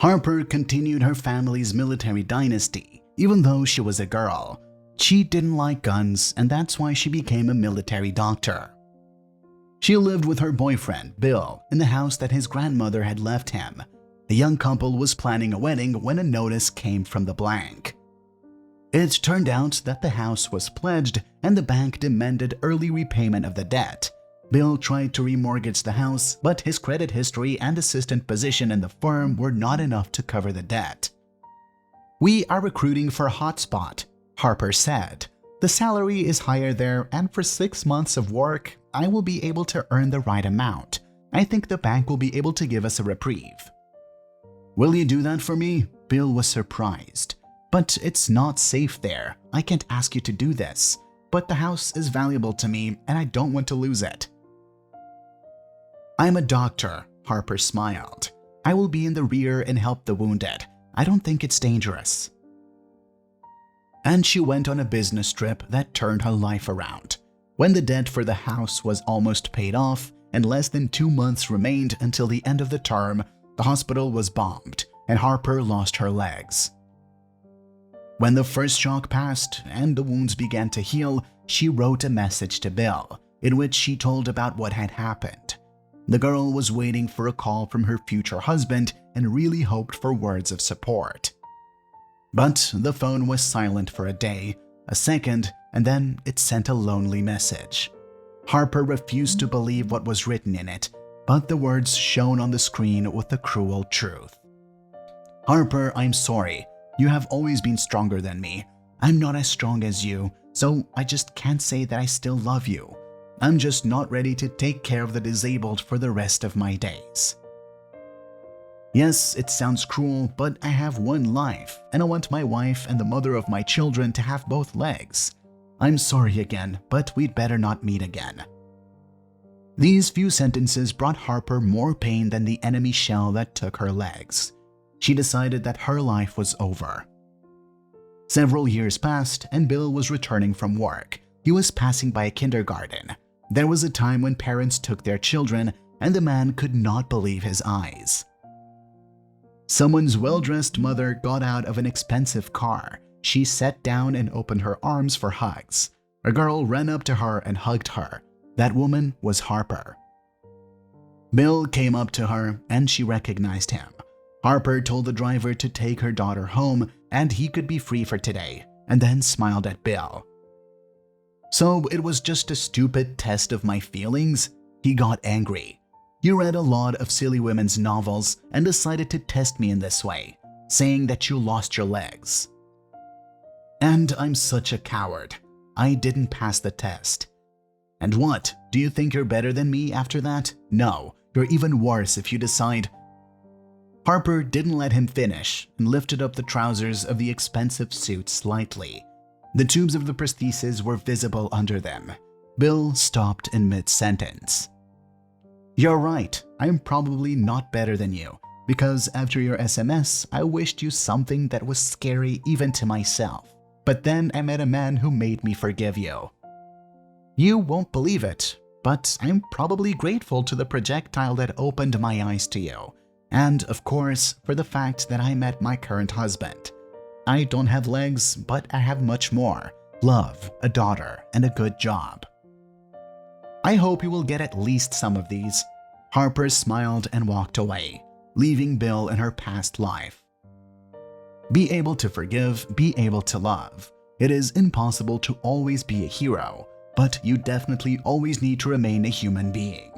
Harper continued her family's military dynasty, even though she was a girl. She didn't like guns, and that's why she became a military doctor. She lived with her boyfriend, Bill, in the house that his grandmother had left him. The young couple was planning a wedding when a notice came from the bank. It turned out that the house was pledged and the bank demanded early repayment of the debt. Bill tried to remortgage the house, but his credit history and assistant position in the firm were not enough to cover the debt. "We are recruiting for a hotspot," Harper said. "The salary is higher there, and for 6 months of work, I will be able to earn the right amount. I think the bank will be able to give us a reprieve." "Will you do that for me?" Bill was surprised. "But it's not safe there. I can't ask you to do this. But the house is valuable to me, and I don't want to lose it." "I'm a doctor," Harper smiled. "I will be in the rear and help the wounded. I don't think it's dangerous." And she went on a business trip that turned her life around. When the debt for the house was almost paid off and less than 2 months remained until the end of the term, the hospital was bombed and Harper lost her legs. When the first shock passed and the wounds began to heal, she wrote a message to Bill, in which she told about what had happened. The girl was waiting for a call from her future husband and really hoped for words of support. But the phone was silent for a day, a second, and then it sent a lonely message. Harper refused to believe what was written in it, but the words shone on the screen with the cruel truth. "Harper, I'm sorry. You have always been stronger than me. I'm not as strong as you, so I just can't say that I still love you. I'm just not ready to take care of the disabled for the rest of my days. Yes, it sounds cruel, but I have one life, and I want my wife and the mother of my children to have both legs. I'm sorry again, but we'd better not meet again." These few sentences brought Harper more pain than the enemy shell that took her legs. She decided that her life was over. Several years passed, and Bill was returning from work. He was passing by a kindergarten. There was a time when parents took their children, and the man could not believe his eyes. Someone's well-dressed mother got out of an expensive car. She sat down and opened her arms for hugs. A girl ran up to her and hugged her. That woman was Harper. Bill came up to her, and she recognized him. Harper told the driver to take her daughter home and he could be free for today, and then smiled at Bill. "So it was just a stupid test of my feelings?" He got angry. "You read a lot of silly women's novels and decided to test me in this way, saying that you lost your legs. And I'm such a coward. I didn't pass the test. And what, do you think you're better than me after that? No, you're even worse if you decide..." Harper didn't let him finish and lifted up the trousers of the expensive suit slightly. The tubes of the prosthesis were visible under them. Bill stopped in mid-sentence. "You're right, I'm probably not better than you, because after your SMS, I wished you something that was scary even to myself. But then I met a man who made me forgive you. You won't believe it, but I'm probably grateful to the projectile that opened my eyes to you. And, of course, for the fact that I met my current husband. I don't have legs, but I have much more: love, a daughter, and a good job. I hope you will get at least some of these." Harper smiled and walked away, leaving Bill in her past life. Be able to forgive, be able to love. It is impossible to always be a hero, but you definitely always need to remain a human being.